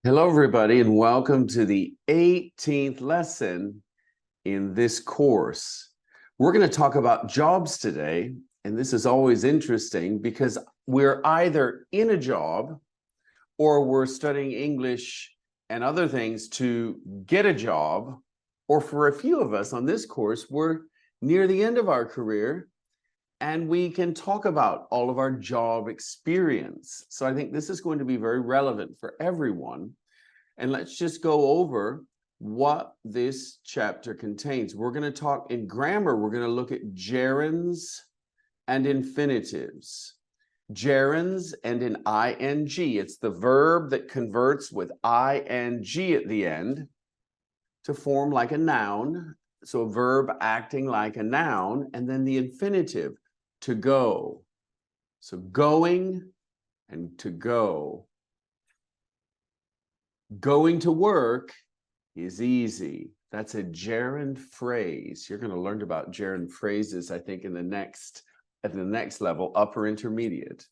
Hello, everybody, and welcome to the 18th lesson in this course. We're going to talk about jobs today, and this is always interesting because we're either in a job or we're studying English and other things to get a job, or for a few of us on this course, we're near the end of our career and we can talk about all of our job experience. So I think this is going to be very relevant for everyone. And let's just go over what this chapter contains. We're going to talk in grammar. We're going to look at gerunds and infinitives. Gerunds and an ing. It's the verb that converts with ing at the end to form like a noun. So a verb acting like a noun, and then the infinitive, to go. So going and to go. Going to work is easy. That's a gerund phrase. You're going to learn about gerund phrases, I think, at the next level, upper intermediate.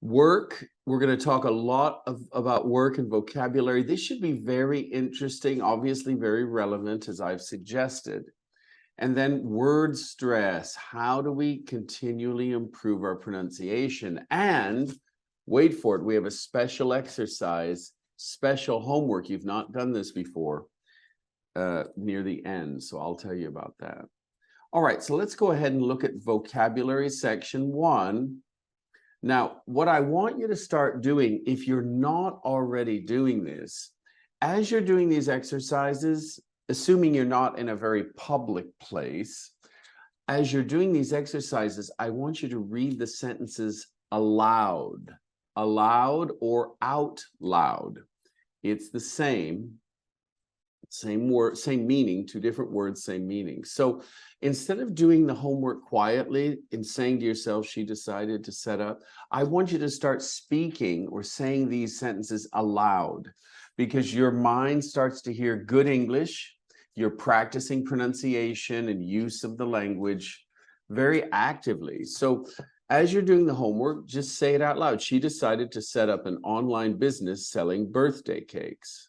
Work, we're going to talk a lot about work and vocabulary. This should be very interesting, obviously very relevant, as I've suggested. And then word stress. How do we continually improve our pronunciation? And wait for it, we have a special exercise, special homework. You've not done this before near the end, so I'll tell you about that. All right, so let's go ahead and look at vocabulary section 1. Now, what I want you to start doing, if you're not already doing this, as you're doing these exercises, assuming you're not in a very public place, as you're doing these exercises, I want you to read the sentences aloud or out loud. It's the same word, same meaning, two different words, same meaning. So instead of doing the homework quietly and saying to yourself, she decided to set up, I want you to start speaking or saying these sentences aloud, because your mind starts to hear good English. You're practicing pronunciation and use of the language very actively. So as you're doing the homework, just say it out loud. She decided to set up an online business selling birthday cakes.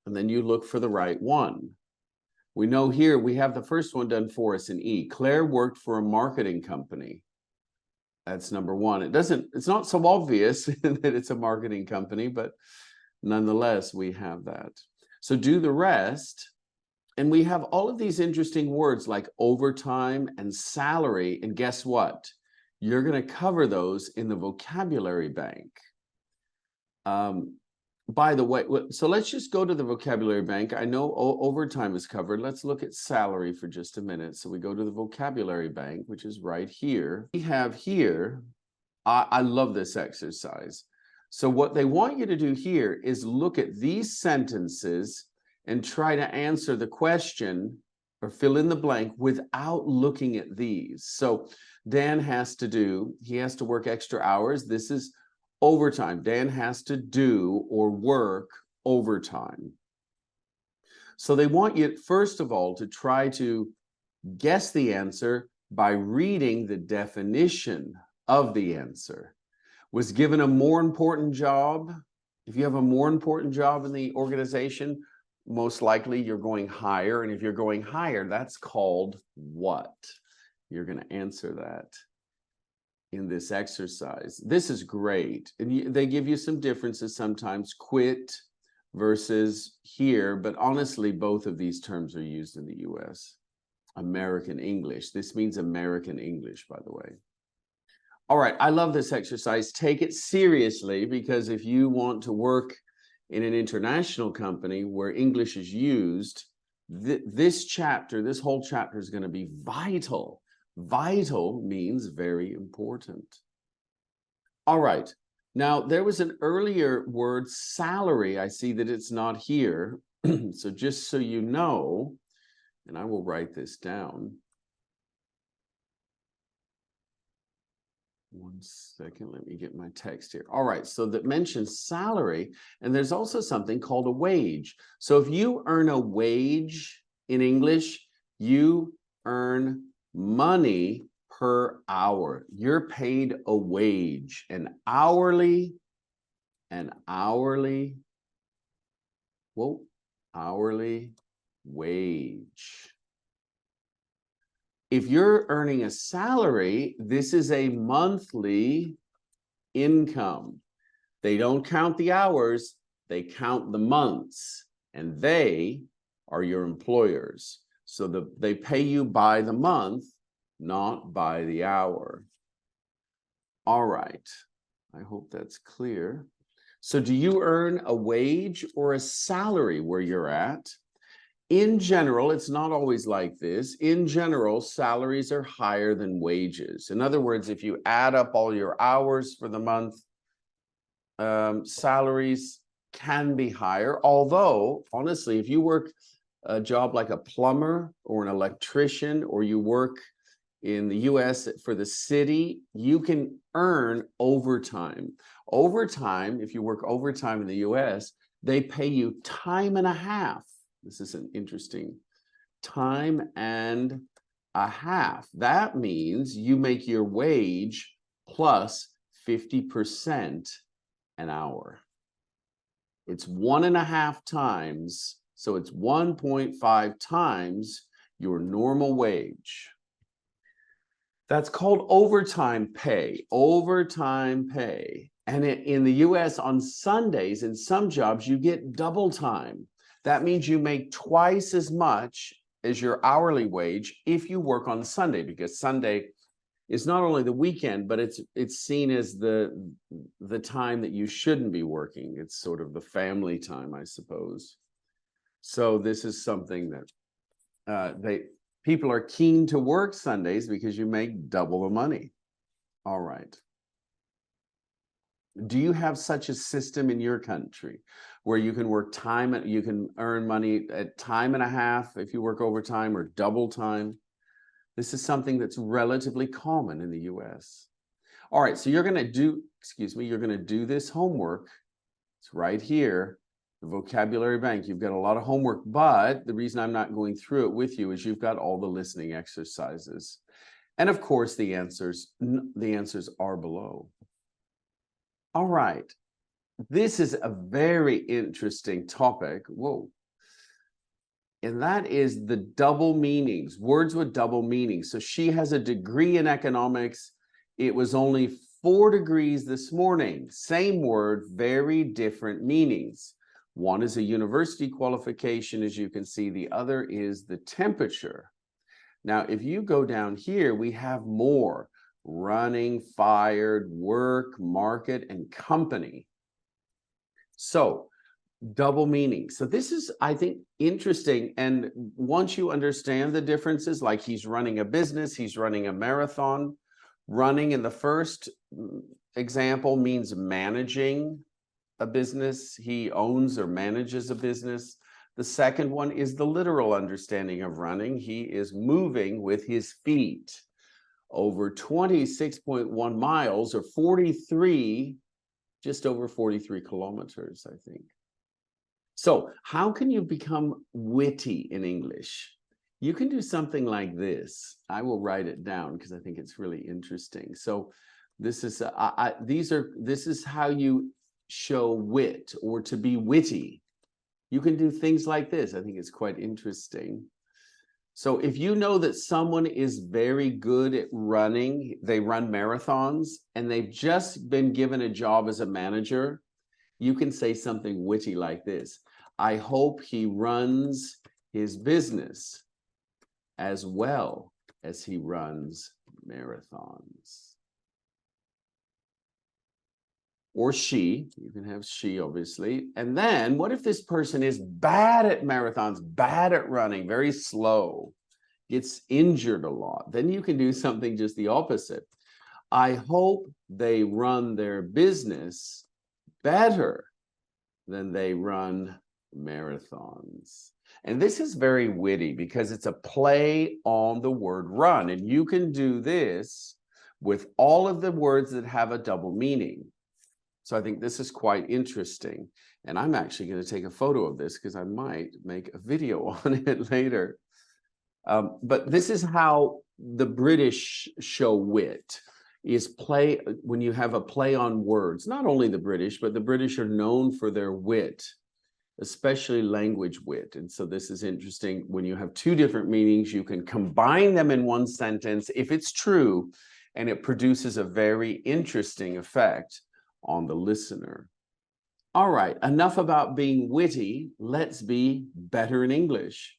And then you look for the right one. We know here we have the first one done for us in E. Claire worked for a marketing company. That's number one. It's not so obvious that it's a marketing company, but nonetheless, we have that. So do the rest. And we have all of these interesting words like overtime and salary. And guess what? You're going to cover those in the vocabulary bank. By the way, so let's just go to the vocabulary bank. I know overtime is covered. Let's look at salary for just a minute. So we go to the vocabulary bank, which is right here. We have here, I love this exercise. So what they want you to do here is look at these sentences and try to answer the question or fill in the blank without looking at these. So Dan has to work extra hours. This is overtime. Dan has to do or work overtime. So they want you, first of all, to try to guess the answer by reading the definition of the answer. Was given a more important job. If you have a more important job in the organization, most likely you're going higher. And if you're going higher, that's called what? You're going to answer that in this exercise. This is great. And they give you some differences sometimes, quit versus here, but honestly, both of these terms are used in the US. American English. This means American English, by the way. All right, I love this exercise. Take it seriously, because if you want to work in an international company where English is used, this whole chapter is going to be vital. Vital means very important. All right. Now, there was an earlier word, salary. I see that it's not here. So just so you know, and I will write this down. One second, let me get my text here. All right, so that mentions salary, and there's also something called a wage. So if you earn a wage in English, you earn money per hour. You're paid a wage, an hourly an hourly, hourly wage. If you're earning a salary, this is a monthly income. They don't count the hours, they count the months, and they are your employers. So they pay you by the month, not by the hour. All right, I hope that's clear. So do you earn a wage or a salary where you're at? In general, it's not always like this. In general, salaries are higher than wages. In other words, if you add up all your hours for the month, salaries can be higher. Although, honestly, if you work a job like a plumber or an electrician, or you work in the US for the city, you can earn overtime. Overtime, if you work overtime in the US, they pay you time and a half. This is an interesting time and a half. That means you make your wage plus 50% an hour. It's 1.5 times, so it's 1.5 times your normal wage. That's called overtime pay, overtime pay. And in the US on Sundays, in some jobs, you get double time. That means you make twice as much as your hourly wage if you work on Sunday, because Sunday is not only the weekend, but it's seen as the time that you shouldn't be working. It's sort of the family time, I suppose. So this is something that people are keen to work Sundays because you make double the money. All right. Do you have such a system in your country where you can work time, you can earn money at time and a half if you work overtime, or double time? This is something that's relatively common in the US. All right, so you're going to do, you're going to do this homework. It's right here, the vocabulary bank. You've got a lot of homework, but the reason I'm not going through it with you is you've got all the listening exercises. And of course, the answers are below. All right, this is a very interesting topic. Whoa. And that is the double meanings, words with double meanings. So she has a degree in economics. It was only 4 degrees this morning. Same word, very different meanings. One is a university qualification, as you can see. The other is the temperature. Now, if you go down here, we have more: running, fired, work, market, and company. So double meaning. So this is, I think, interesting. And once you understand the differences, like he's running a business, he's running a marathon. Running in the first example means managing a business. He owns or manages a business. The second one is the literal understanding of running. He is moving with his feet over 26.1 miles, or 43, just over 43 kilometers, I think. So how can you become witty in English? You can do something like this. I will write it down because I think it's really interesting. So this is this is how you show wit, or to be witty. You can do things like this. I think it's quite interesting. So if you know that someone is very good at running, they run marathons, and they've just been given a job as a manager, you can say something witty like this: I hope he runs his business as well as he runs marathons. Or she, you can have she, obviously. And then what if this person is bad at marathons, bad at running, very slow, gets injured a lot? Then you can do something just the opposite. I hope they run their business better than they run marathons. And this is very witty because it's a play on the word run. And you can do this with all of the words that have a double meaning. So I think this is quite interesting. And I'm actually going to take a photo of this because I might make a video on it later. But this is how the British show wit. is play, when you have a play on words. Not only the British, but the British are known for their wit, especially language wit. And so this is interesting. When you have two different meanings, you can combine them in one sentence if it's true, and it produces a very interesting effect on the listener. All right, enough about being witty. Let's be better in English.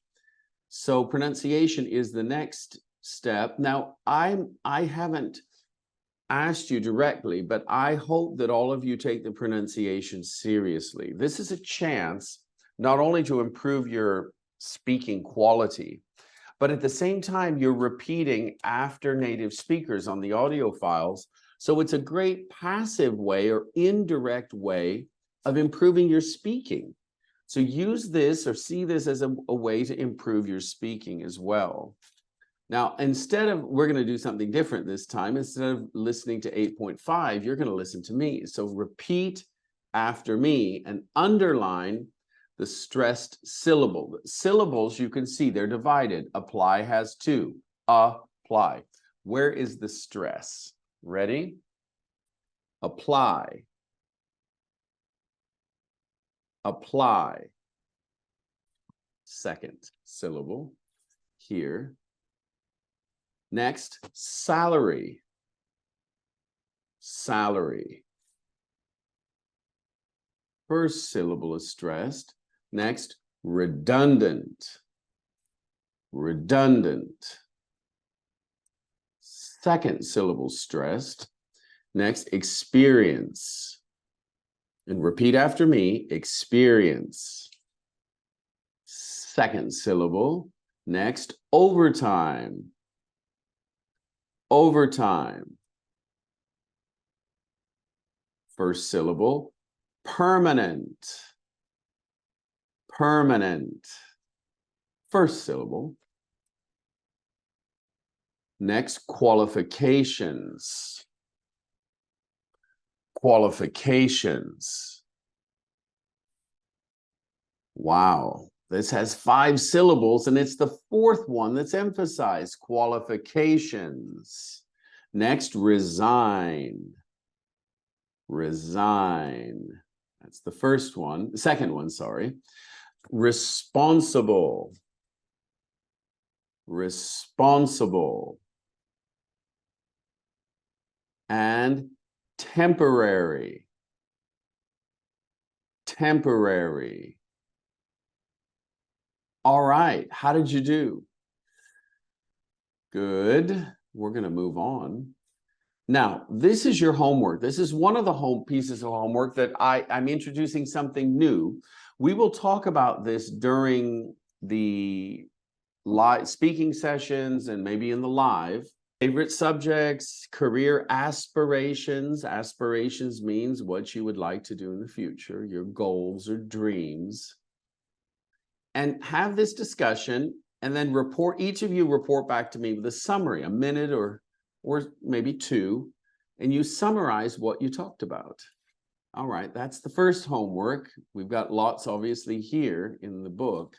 So pronunciation is the next step. Now, I haven't asked you directly, but I hope that all of you take the pronunciation seriously. This is a chance not only to improve your speaking quality, but at the same time, you're repeating after native speakers on the audio files. So it's a great passive way or indirect way of improving your speaking. So use this or see this as a way to improve your speaking as well. Now, we're going to do something different this time. Instead of listening to 8.5, you're going to listen to me. So repeat after me and underline the stressed syllable. The syllables, you can see they're divided. Apply has two. Apply. Where is the stress? Ready? Apply. Apply. Second syllable here. Next, salary. Salary. First syllable is stressed. Next, redundant. Redundant. Second syllable stressed. Next, experience. And repeat after me, experience. Second syllable. Next, overtime. Overtime. First syllable, permanent. Permanent. First syllable. Next, qualifications. Qualifications. Wow. This has 5 syllables, and it's the fourth one that's emphasized. Qualifications. Next, resign. Resign. That's the first one. The second one, sorry. Responsible. Responsible. And temporary. Temporary. All right, how did you do? Good. We're going to move on. Now, this is your homework. This is one of the home pieces of homework that I'm introducing something new. We will talk about this during the live speaking sessions and maybe in the live. Favorite subjects, career aspirations. Aspirations means what you would like to do in the future, your goals or dreams. And have this discussion, and then each of you report back to me with a summary, a minute or maybe 2, and you summarize what you talked about. All right, that's the first homework. We've got lots obviously here in the book.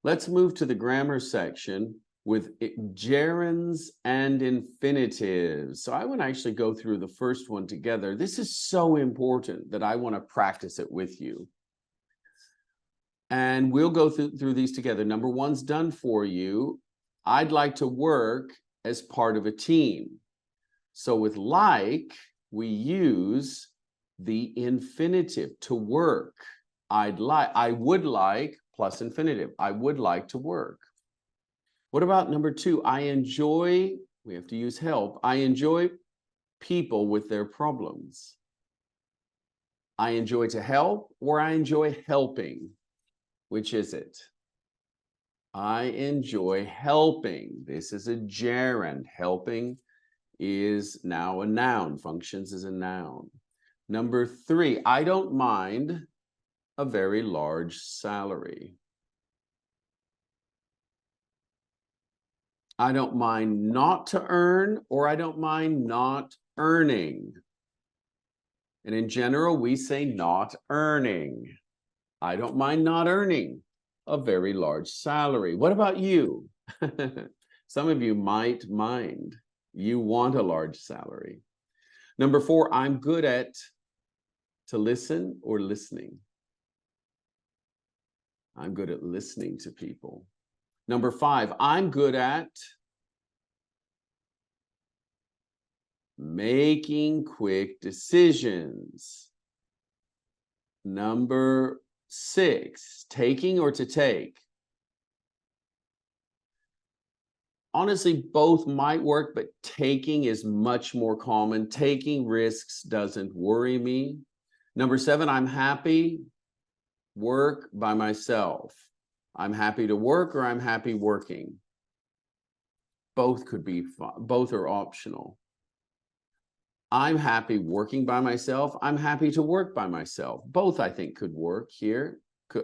Let's move to the grammar section with gerunds and infinitives. So I want to actually go through the first one together. This is so important that I want to practice it with you. And we'll go through these together. Number 1's done for you. I'd like to work as part of a team. So with like, we use the infinitive to work. I would like plus infinitive. I would like to work. What about number 2? I enjoy, we have to use help. I enjoy people with their problems. I enjoy to help, or I enjoy helping. Which is it? I enjoy helping. This is a gerund. Helping is now a noun, functions as a noun. Number 3, I don't mind a very large salary. I don't mind not to earn, or I don't mind not earning. And in general, we say not earning. I don't mind not earning a very large salary. What about you? Some of you might mind. You want a large salary. Number 4, I'm good at to listen or listening. I'm good at listening to people. Number 5, I'm good at making quick decisions. Number 6, taking or to take. Honestly, both might work, but taking is much more common. Taking risks doesn't worry me. Number 7, I'm happy. Work by myself. I'm happy to work or I'm happy working. Both could be fun. Both are optional. I'm happy working by myself. I'm happy to work by myself. Both, I think, could work here,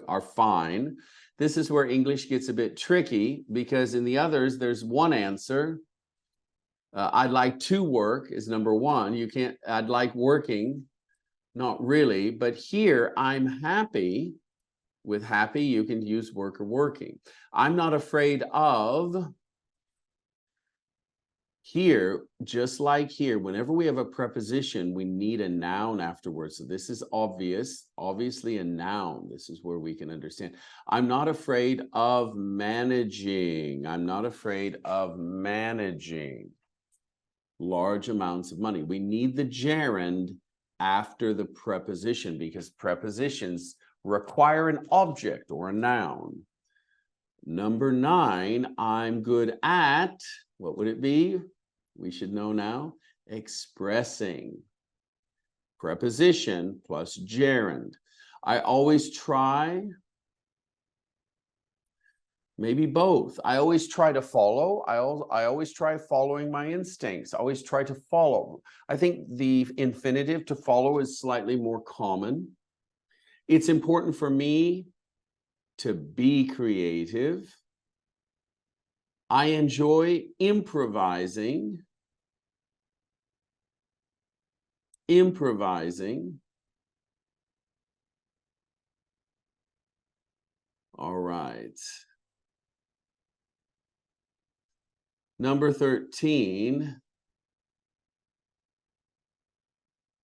are fine. This is where English gets a bit tricky because in the others, there's one answer. I'd like to work is number 1. You can't, I'd like working, not really. But here, I'm happy. With happy, you can use work or working. I'm not afraid of. Here, just like here, whenever we have a preposition, we need a noun afterwards. So this is obvious, obviously a noun. This is where we can understand. I'm not afraid of managing. I'm not afraid of managing large amounts of money. We need the gerund after the preposition because prepositions require an object or a noun. Number 9, I'm good at, what would it be? We should know now, expressing. Preposition plus gerund. I always try, maybe both. I always try to follow. I always try following my instincts. I always try to follow. I think the infinitive to follow is slightly more common. It's important for me to be creative. I enjoy improvising. All right. Number 13.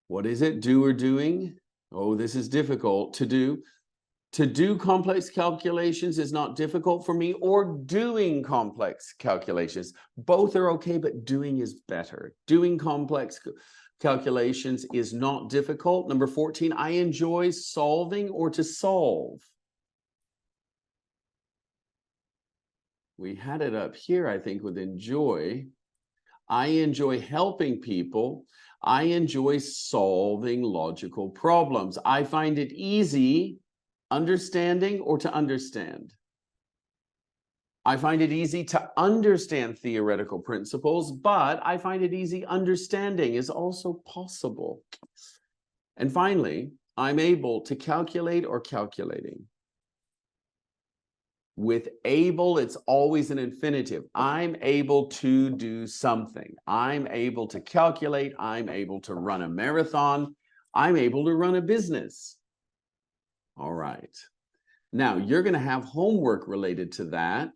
What is it? Do or doing? Oh, this is difficult to do. To do complex calculations is not difficult for me, or doing complex calculations. Both are okay, but doing is better. Doing complex calculations is not difficult. Number 14, I enjoy solving or to solve. We had it up here, I think, with enjoy. I enjoy helping people. I enjoy solving logical problems. I find it easy understanding or to understand. I find it easy to understand theoretical principles, but I find it easy understanding is also possible. And finally, I'm able to calculate or calculating. With able, it's always an infinitive. I'm able to do something. I'm able to calculate. I'm able to run a marathon. I'm able to run a business. All right. Now, you're going to have homework related to that,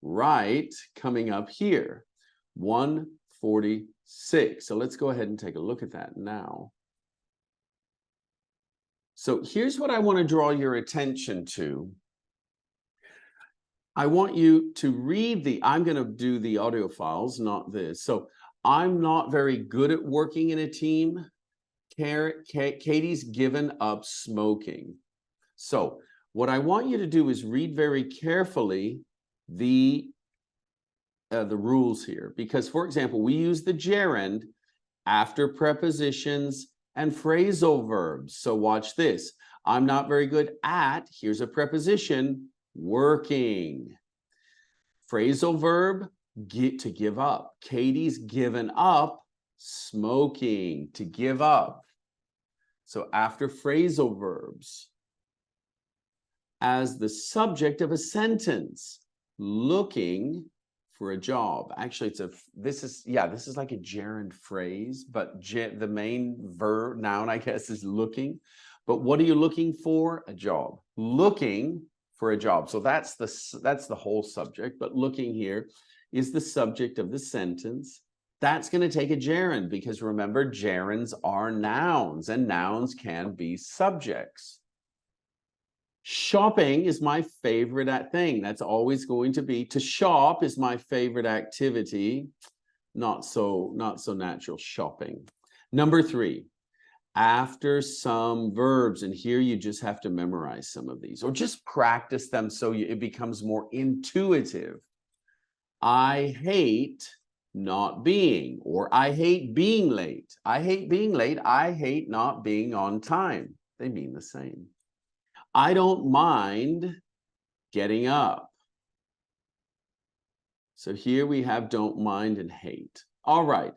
right, coming up here. 146. So let's go ahead and take a look at that now. So here's what I want to draw your attention to. I want you to read I'm going to do the audio files, not this. So I'm not very good at working in a team. Katie's given up smoking. So what I want you to do is read very carefully the rules here. Because, for example, we use the gerund after prepositions and phrasal verbs. So watch this. I'm not very good at, here's a preposition, working. Phrasal verb, to give up. Katie's given up smoking, to give up. So after phrasal verbs, as the subject of a sentence, looking for a job. Actually, this is like a gerund phrase, but the main verb noun, I guess, is looking. But what are you looking for? A job. Looking for a job. So that's the whole subject, but looking here is the subject of the sentence. That's going to take a gerund because remember, gerunds are nouns and nouns can be subjects. Shopping is my favorite thing. That's always going to be. To shop is my favorite activity. Not so natural, shopping. Number 3, after some verbs, and here you just have to memorize some of these or just practice them so it becomes more intuitive. I hate not being, or I hate being late. I hate being late. I hate not being on time. They mean the same. I don't mind getting up. So here we have don't mind and hate. All right.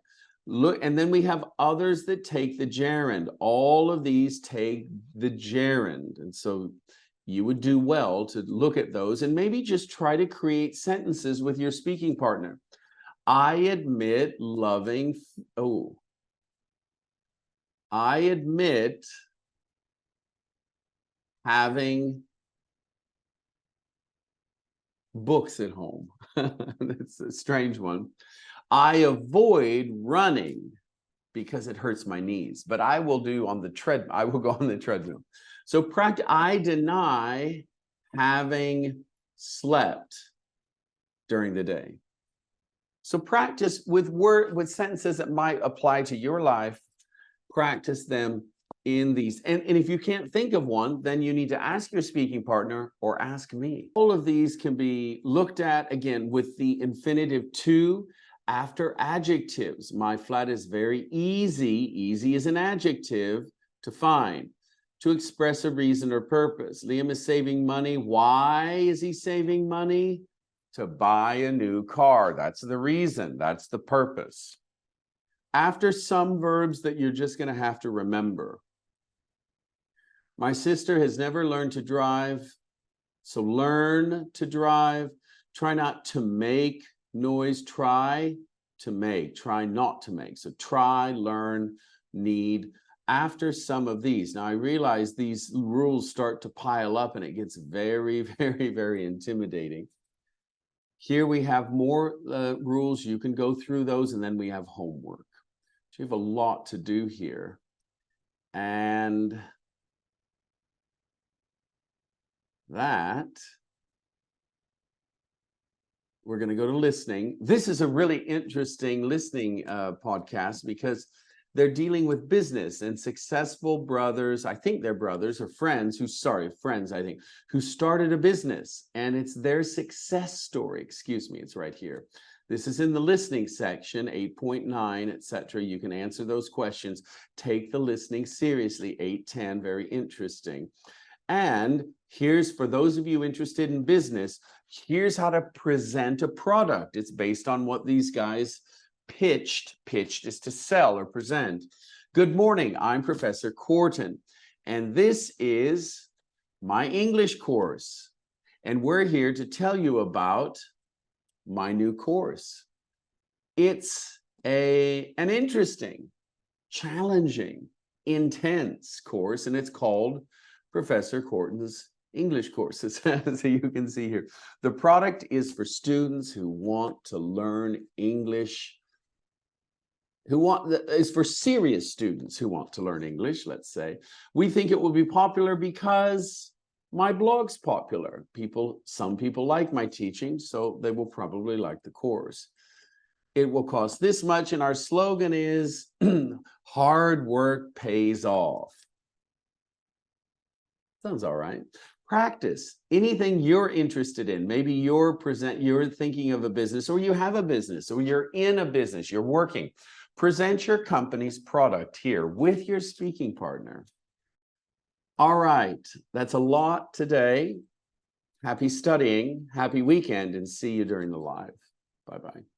Look, and then we have others that take the gerund. All of these take the gerund. And so you would do well to look at those and maybe just try to create sentences with your speaking partner. I admit having books at home. That's a strange one. I avoid running because it hurts my knees, but I will go on the treadmill. So I deny having slept during the day. So practice with sentences that might apply to your life. Practice them in these. And if you can't think of one, then you need to ask your speaking partner or ask me. All of these can be looked at again with the infinitive to after adjectives. My flat is very easy. Easy is an adjective to find, to express a reason or purpose. Liam is saving money. Why is he saving money? To buy a new car. That's the reason. That's the purpose. After some verbs that you're just going to have to remember. My sister has never learned to drive. So learn to drive. Try not to make noise. Try to make. Try not to make. So try, learn, need. After some of these. Now I realize these rules start to pile up and it gets very, very, very intimidating. Here we have more rules. You can go through those and then we have homework. So you have a lot to do here. And that, we're going to go to listening. This is a really interesting listening podcast because they're dealing with business and successful brothers. I think they're brothers or friends who started a business, and it's their success story. Excuse me, it's right here. This is in the listening section, 8.9, etc. You can answer those questions. Take the listening seriously, 8.10, very interesting. And here's, for those of you interested in business, here's how to present a product. It's based on what these guys pitched. Pitched is to sell or present. Good morning, I'm Professor Corton, and this is my English course. And we're here to tell you about my new course. It's an interesting, challenging, intense course, and it's called Professor Corton's English courses, as you can see here. The product is for students who want to learn English, is for serious students who want to learn English, let's say. We think it will be popular because my blog's popular. Some people like my teaching, so they will probably like the course. It will cost this much, and our slogan is hard work pays off. Sounds all right. Practice anything you're interested in. Maybe you're thinking of a business, or you have a business, or you're in a business, you're working. Present your company's product here with your speaking partner. All right, that's a lot today. Happy studying, happy weekend, and see you during the live. Bye-bye.